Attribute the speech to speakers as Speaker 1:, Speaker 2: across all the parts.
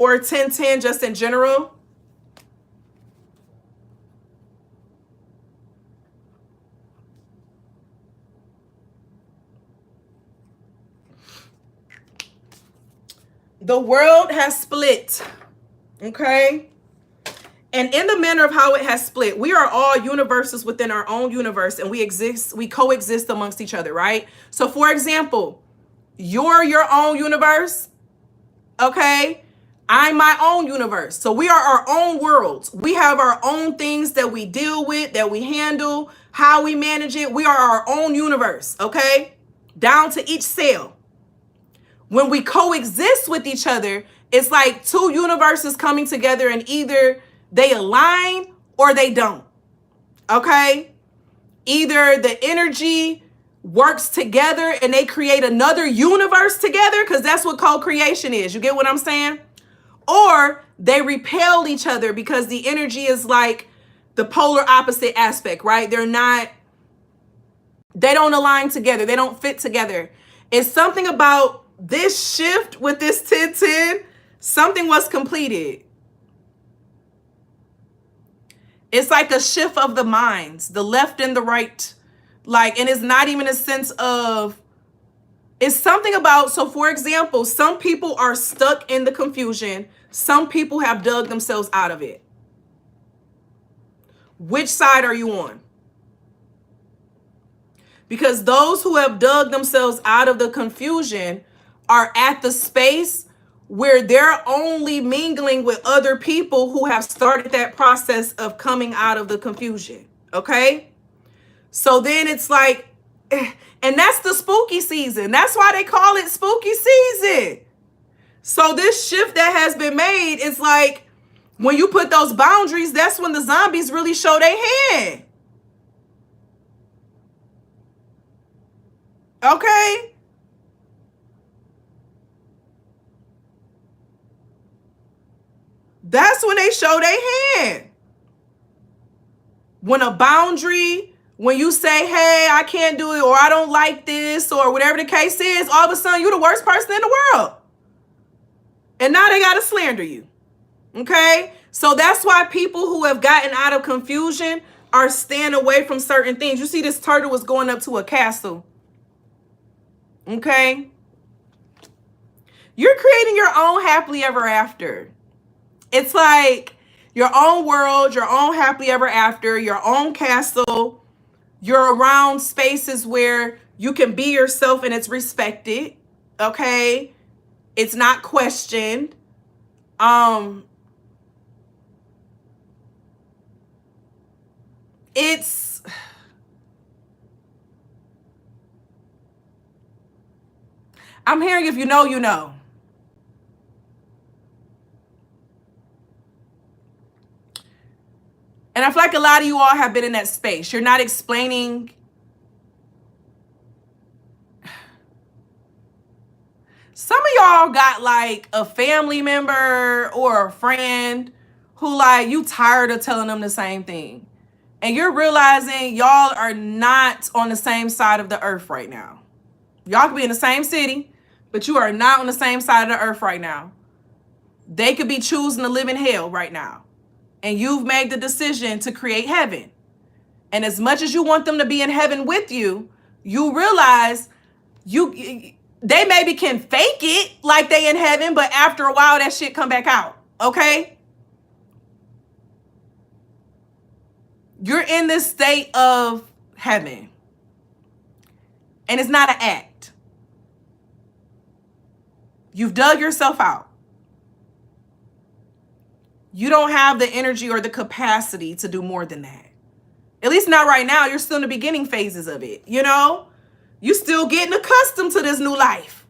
Speaker 1: or 1010 just in general? The world has split, okay? And in the manner of how it has split, we are all universes within our own universe, and we coexist amongst each other, right? So for example, you're your own universe, okay? I'm my own universe. So we are our own worlds. We have our own things that we deal with, that we handle, how we manage it. We are our own universe, okay? Down to each cell. When we coexist with each other, it's like two universes coming together, and either they align or they don't. Okay? Either the energy works together and they create another universe together, because that's what co-creation is. You get what I'm saying? Or they repel each other because the energy is like the polar opposite aspect, right? They don't align together. They don't fit together. It's something about this shift with this 1010, something was completed. It's like a shift of the minds, the left and the right. Like, and it's not even a sense of, it's something about, so for example, some people are stuck in the confusion. Some people have dug themselves out of it. Which side are you on? Because those who have dug themselves out of the confusion are at the space where they're only mingling with other people who have started that process of coming out of the confusion. Okay? So then it's like, and that's the spooky season. That's why they call it spooky season. So this shift that has been made, it's like when you put those boundaries, that's when the zombies really show their hand. Okay? That's when they show their hand. When a boundary, when you say, hey, I can't do it, or I don't like this, or whatever the case is, all of a sudden you're the worst person in the world. And now they got to slander you. Okay? So that's why people who have gotten out of confusion are staying away from certain things. You see, this turtle was going up to a castle. Okay? You're creating your own happily ever after. It's like your own world, your own happily ever after, your own castle. You're around spaces where you can be yourself and it's respected. Okay? It's not questioned. It's I'm hearing if you know, you know. And I feel like a lot of you all have been in that space. You're not explaining. Some of y'all got like a family member or a friend who like you tired of telling them the same thing. And you're realizing y'all are not on the same side of the earth right now. Y'all could be in the same city, but you are not on the same side of the earth right now. They could be choosing to live in hell right now. And you've made the decision to create heaven. And as much as you want them to be in heaven with you, you realize they maybe can fake it like they in heaven, but after a while that shit come back out. Okay? You're in this state of heaven. And it's not an act. You've dug yourself out. You don't have the energy or the capacity to do more than that. At least not right now. You're still in the beginning phases of it, you know? You're still getting accustomed to this new life.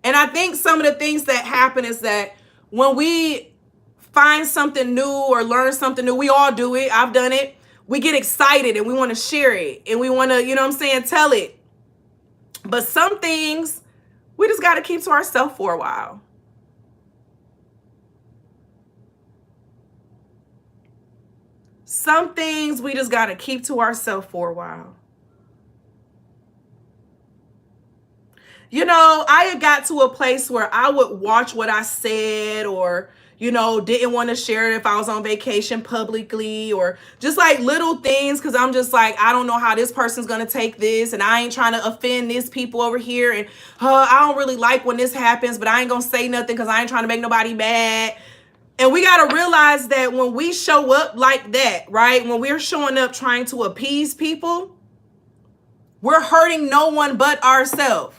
Speaker 1: And I think some of the things that happen is that when we find something new or learn something new, we all do it. I've done it. We get excited and we want to share it. And we want to, you know what I'm saying, tell it. But some things we just got to keep to ourselves for a while. Some things we just got to keep to ourselves for a while. you know, I had got to a place where I would watch what I said, or, you know, didn't want to share it if I was on vacation publicly, or just like little things, because I'm just like, I don't know how this person's going to take this, and I ain't trying to offend these people over here, and I don't really like when this happens, but I ain't going to say nothing because I ain't trying to make nobody mad. And we got to realize that when we show up like that, right, when we're showing up trying to appease people, we're hurting no one but ourselves.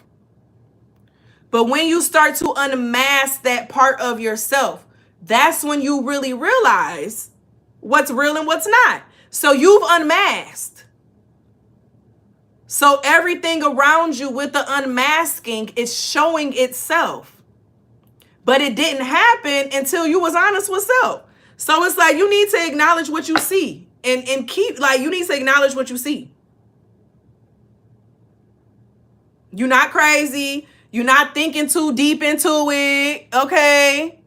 Speaker 1: But when you start to unmask that part of yourself, that's when you really realize what's real and what's not. So you've unmasked. So everything around you with the unmasking is showing itself. But it didn't happen until you was honest with self. So it's like you need to acknowledge what you see and keep, like, you need to acknowledge what you see. You're not crazy. You're not thinking too deep into it, okay?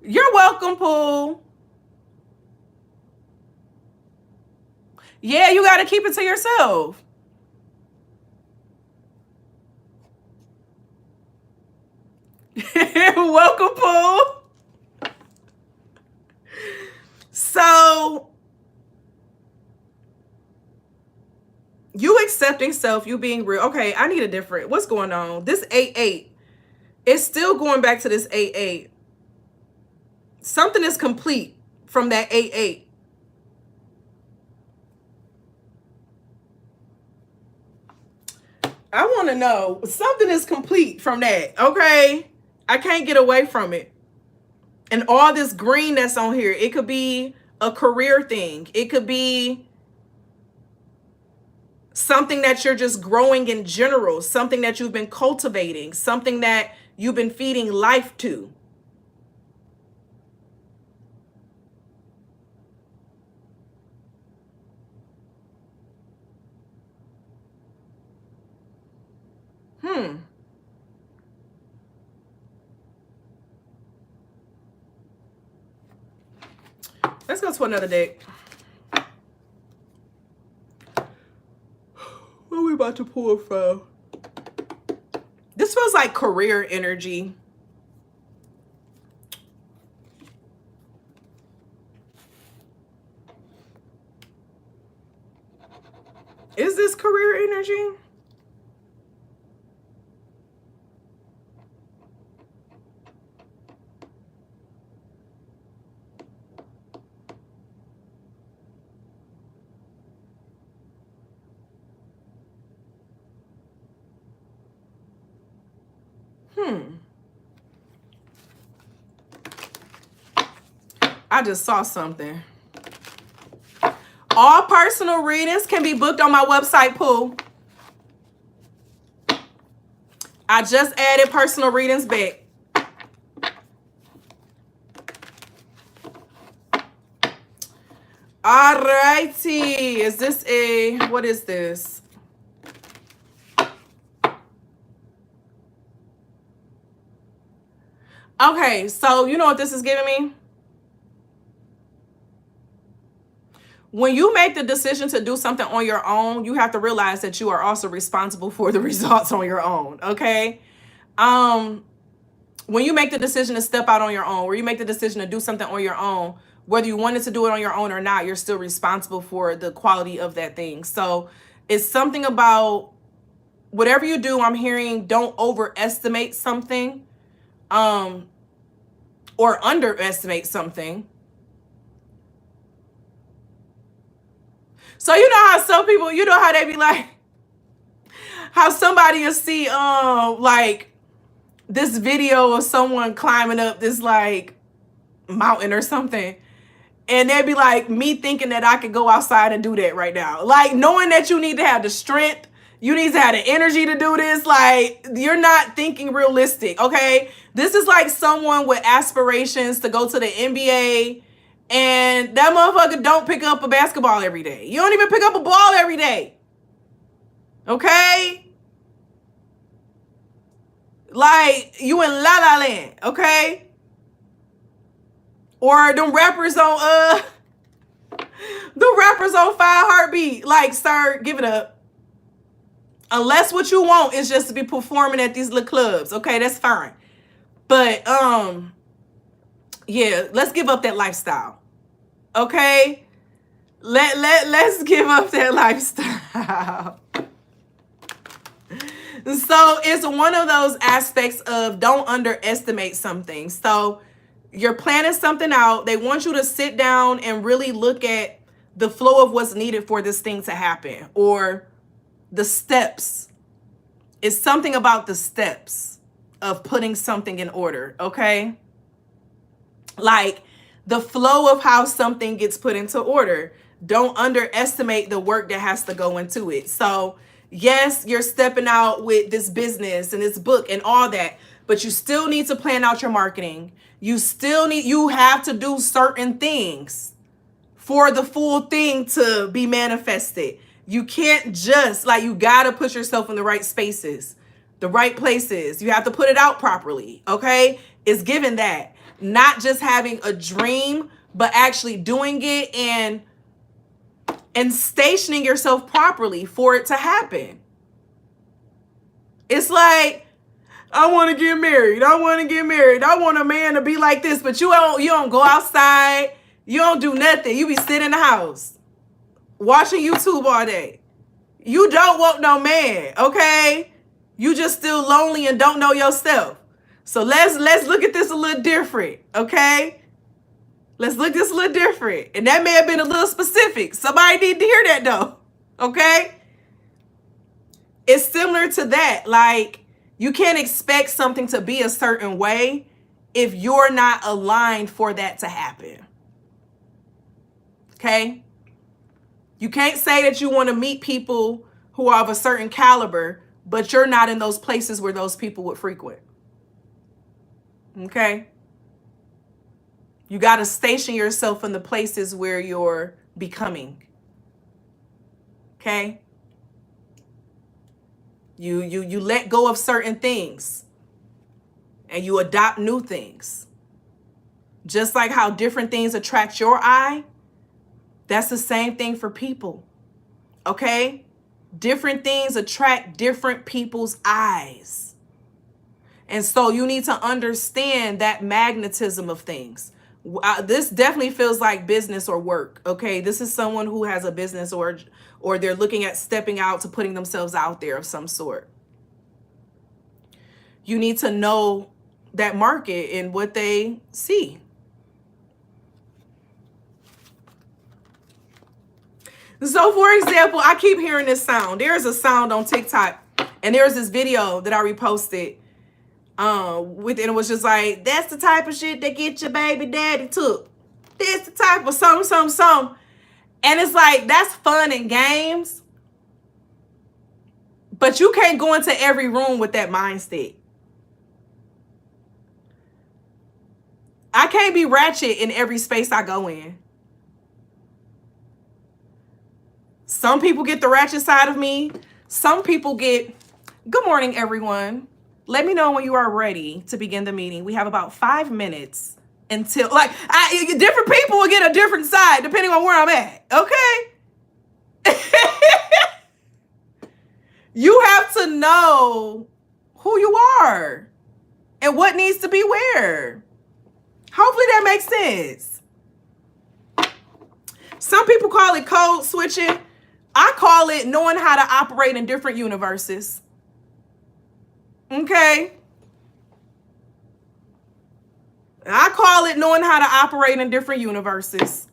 Speaker 1: You're welcome, Pooh. Yeah, you got to keep it to yourself. Welcome, Pooh. So, you accepting self, you being real. Okay, I need a different. What's going on? This 8-8. It's still going back to this 8-8. Something is complete from that 8-8. I want to know. Something is complete from that, okay? I can't get away from it. And all this green that's on here, it could be a career thing. It could be something that you're just growing in general, something that you've been cultivating, something that you've been feeding life to. Let's go to another deck. What are we about to pull from? This feels like career energy. Is this career energy? I just saw something. All personal readings can be booked on my website, Pooh. I just added personal readings back. All righty. Is this what is this? Okay, so you know what this is giving me? When you make the decision to do something on your own, you have to realize that you are also responsible for the results on your own, okay? When you make the decision to step out on your own, where you make the decision to do something on your own, whether you wanted to do it on your own or not, you're still responsible for the quality of that thing. So it's something about whatever you do, I'm hearing don't overestimate something or underestimate something. So you know how some people, you know how they be like, how somebody will see like this video of someone climbing up this like mountain or something, and they'd be like, me thinking that I could go outside and do that right now, like knowing that you need to have the strength, you need to have the energy to do this, like you're not thinking realistic, okay? This is like someone with aspirations to go to the NBA, and that motherfucker don't pick up a basketball every day. You don't even pick up a ball every day. Okay? Like, you in La La Land, okay? Or them rappers on, The rappers on 5 Heartbeat. Like, sir, give it up. Unless what you want is just to be performing at these little clubs. Okay, that's fine. But, yeah, let's give up that lifestyle. Okay? Let's give up that lifestyle. So it's one of those aspects of don't underestimate something. So you're planning something out. They want you to sit down and really look at the flow of what's needed for this thing to happen, or the steps. It's something about the steps of putting something in order, okay? Like the flow of how something gets put into order. Don't underestimate the work that has to go into it. So yes, you're stepping out with this business and this book and all that, but you still need to plan out your marketing. You have to do certain things for the full thing to be manifested. You can't just, like, you got to put yourself in the right spaces, the right places. You have to put it out properly, okay? It's given that. Not just having a dream, but actually doing it and stationing yourself properly for it to happen. It's like, I want to get married. I want to get married. I want a man to be like this, but you don't go outside. You don't do nothing. You be sitting in the house watching YouTube all day. You don't want no man, okay? You just still lonely and don't know yourself. So let's look at this a little different, okay? Let's look at this a little different. And that may have been a little specific. Somebody need to hear that though, okay? It's similar to that. Like, you can't expect something to be a certain way if you're not aligned for that to happen. Okay? You can't say that you want to meet people who are of a certain caliber, but you're not in those places where those people would frequent. Okay? You got to station yourself in the places where you're becoming. Okay? You let go of certain things and you adopt new things. Just like how different things attract your eye, that's the same thing for people. Okay? Different things attract different people's eyes. And so you need to understand that magnetism of things. This definitely feels like business or work. Okay? This is someone who has a business or they're looking at stepping out to putting themselves out there of some sort. You need to know that market and what they see. So for example, I keep hearing this sound. There's a sound on TikTok and there's this video that I reposted and it was just like, that's the type of shit that get your baby daddy took. That's the type of some. And it's like, that's fun and games. But you can't go into every room with that mindset. I can't be ratchet in every space I go in. Some people get the ratchet side of me. Some people get, good morning, everyone. Let me know when you are ready to begin the meeting. We have about 5 minutes until, like, different people will get a different side depending on where I'm at, okay? You have to know who you are and what needs to be where. Hopefully that makes sense. Some people call it code switching. I call it knowing how to operate in different universes. Okay? I call it knowing how to operate in different universes.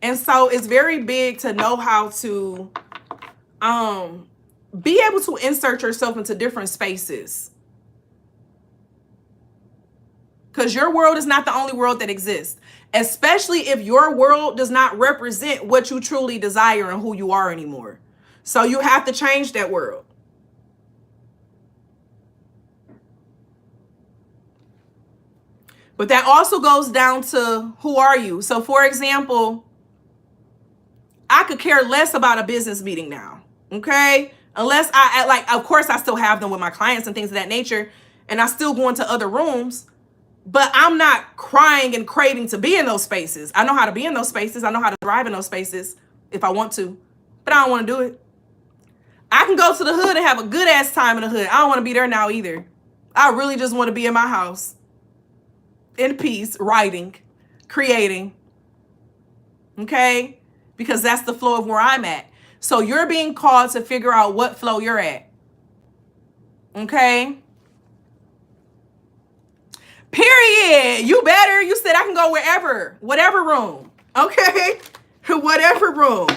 Speaker 1: And so it's very big to know how to be able to insert yourself into different spaces. Because your world is not the only world that exists. Especially if your world does not represent what you truly desire and who you are anymore. So you have to change that world. But that also goes down to who are you? So for example, I could care less about a business meeting now. Okay? Unless of course I still have them with my clients and things of that nature. And I still go into other rooms. but I'm not crying and craving to be in those spaces. I know how to be in those spaces. I know how to thrive in those spaces if I want to, but I don't want to do it. I can go to the hood and have a good ass time in the hood. I don't want to be there now either. I really just want to be in my house in peace, writing, creating. Okay? Because that's the flow of where I'm at. So you're being called to figure out what flow you're at. Okay? Period. You better. You said I can go wherever. Whatever room. Okay? Whatever room.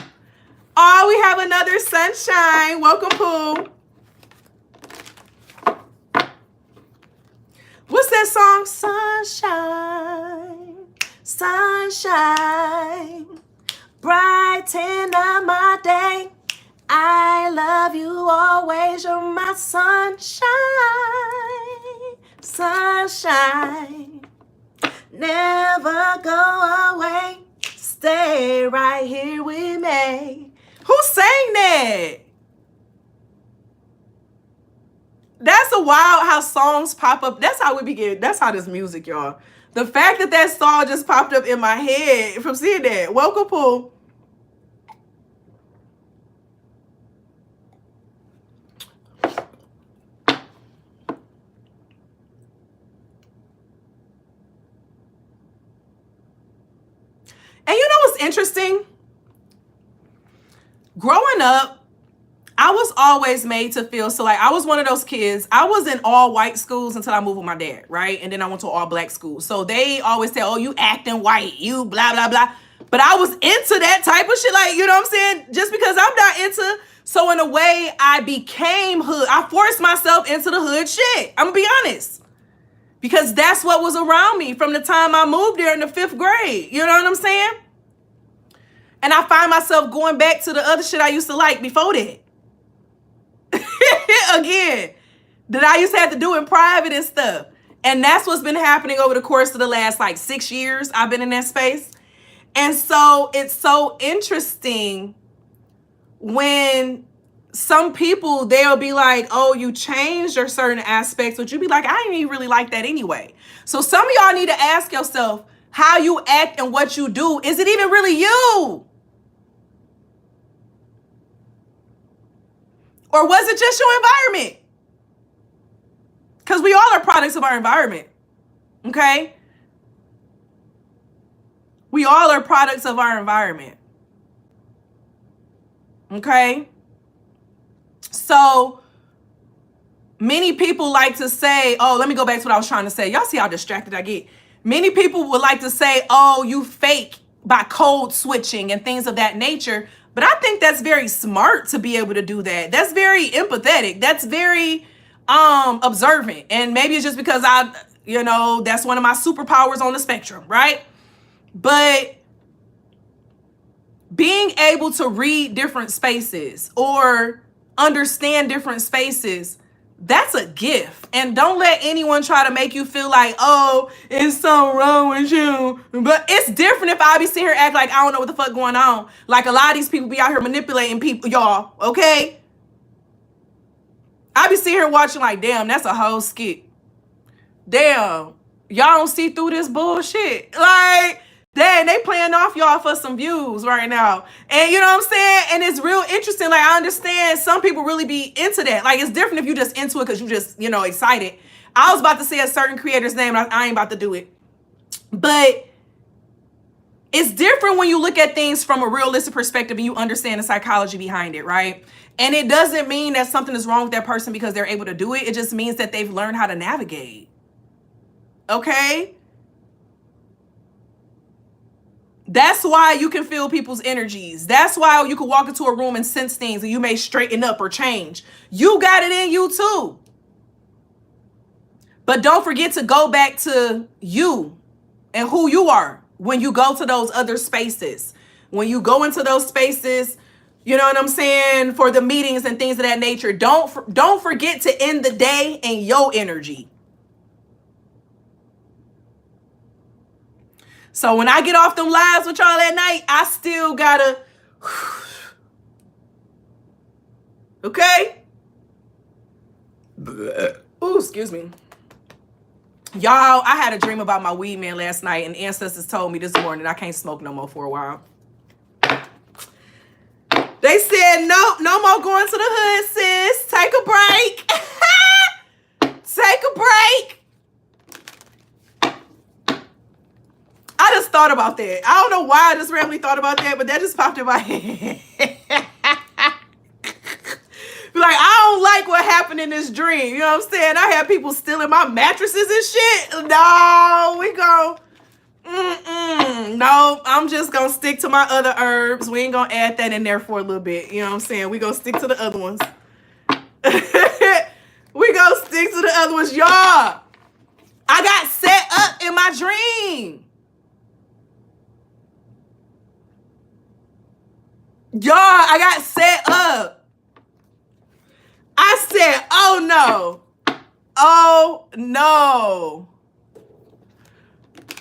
Speaker 1: Oh, we have another sunshine. Welcome, Pooh. What's that song? Sunshine, sunshine, brighten up my day. I love you always. You're my sunshine, sunshine. Never go away. Stay right here with me. Who sang that? That's a wild how songs pop up. That's how we begin. That's how this music, y'all. The fact that that song just popped up in my head from seeing that. Welcome, Pooh. And you know what's interesting? Growing up, I was always made to feel, so like I was one of those kids. I was in all white schools until I moved with my dad, right? And then I went to all black school. So they always say, oh, you acting white, you blah, blah, blah. But I was into that type of shit. Like, you know what I'm saying? Just because I'm not into. So in a way, I became hood. I forced myself into the hood shit. I'm gonna be honest. Because that's what was around me from the time I moved there in the 5th grade. You know what I'm saying? And I find myself going back to the other shit I used to like before that. Again, that I used to have to do in private and stuff. And that's what's been happening over the course of the last like 6 years I've been in that space. And so it's so interesting when some people, they'll be like, oh, you changed your certain aspects, but you be like, I didn't even really like that anyway. So some of y'all need to ask yourself how you act and what you do. Is it even really you? Or was it just your environment? Because we all are products of our environment. Okay? We all are products of our environment. Okay? So many people like to say, oh, let me go back to what I was trying to say. Y'all see how distracted I get. Many people would like to say, oh, you fake by code switching and things of that nature. But I think that's very smart to be able to do that. That's very empathetic. That's very observant. And maybe it's just because that's one of my superpowers on the spectrum, right? But being able to read different spaces or understand different spaces, that's a gift. And don't let anyone try to make you feel like, oh, it's something wrong with you. But it's different if I be sitting here act like I don't know what the fuck going on. Like a lot of these people be out here manipulating people, y'all, okay? I be sitting here watching like, damn, that's a whole skit. Damn, y'all don't see through this bullshit. Like, dang, they playing off y'all for some views right now. And you know what I'm saying? And it's real interesting. Like, I understand some people really be into that. Like, it's different if you just into it because you just, excited. I was about to say a certain creator's name, and I ain't about to do it. But it's different when you look at things from a realistic perspective and you understand the psychology behind it, right? And it doesn't mean that something is wrong with that person because they're able to do it. It just means that they've learned how to navigate. Okay? That's why you can feel people's energies. That's why you can walk into a room and sense things and you may straighten up or change. You got it in you too. But don't forget to go back to you and who you are when you go to those other spaces. When you go into those spaces, you know what I'm saying, for the meetings and things of that nature, don't forget to end the day in your energy. So when I get off them lives with y'all at night, I still gotta, okay? Ooh, excuse me. Y'all, I had a dream about my weed man last night, and ancestors told me this morning I can't smoke no more for a while. They said, nope, no more going to the hood, sis. Take a break. Take a break. I just thought about that. I don't know why I just randomly thought about that, but that just popped in my head. Like, I don't like what happened in this dream. You know what I'm saying? I had people stealing my mattresses and shit. No, we go. No, I'm just gonna stick to my other herbs. We ain't gonna add that in there for a little bit. You know what I'm saying? We gonna stick to the other ones. We gonna stick to the other ones. Y'all, I got set up in my dream. Y'all, I got set up. I said, oh no. Oh no.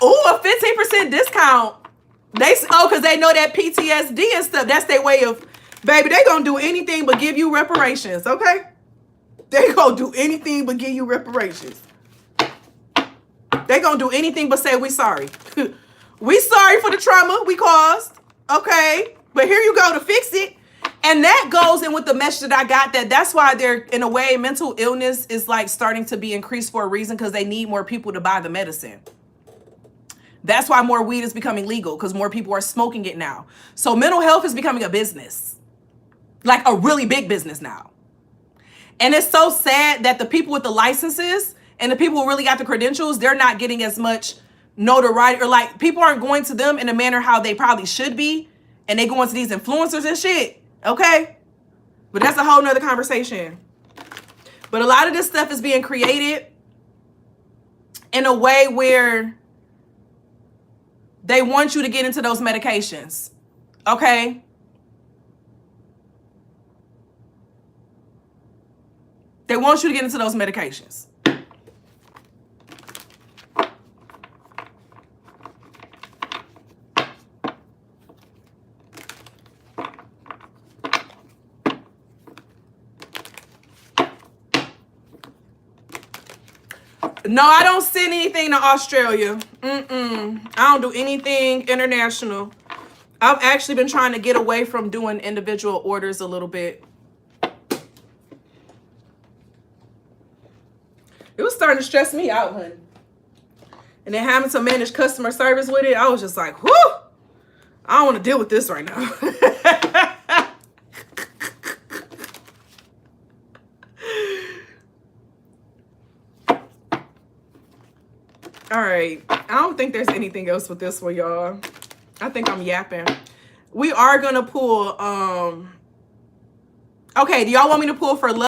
Speaker 1: Ooh, a 15% discount. Because they know that PTSD and stuff. That's their way of, baby, they gonna do anything but give you reparations, okay? They gonna do anything but give you reparations. They gonna do anything but say, we sorry. We sorry for the trauma we caused, okay? But here you go to fix it. And that goes in with the message that I got, that's why they're, in a way, mental illness is like starting to be increased for a reason, because they need more people to buy the medicine. That's why more weed is becoming legal, because more people are smoking it now. So mental health is becoming a business, like a really big business now. And it's so sad that the people with the licenses and the people who really got the credentials, they're not getting as much notoriety, or like people aren't going to them in a manner how they probably should be. And they go into these influencers and shit. Okay. But that's a whole nother conversation. But a lot of this stuff is being created in a way where they want you to get into those medications. Okay. They want you to get into those medications. No, I don't send anything to Australia. I don't do anything international. I've actually been trying to get away from doing individual orders a little bit. It was starting to stress me out, honey. And then having to manage customer service with it, I was just like, whew, I don't want to deal with this right now. All right. I don't think there's anything else with this one, y'all. I think I'm yapping. We are going to pull, okay, do y'all want me to pull for love?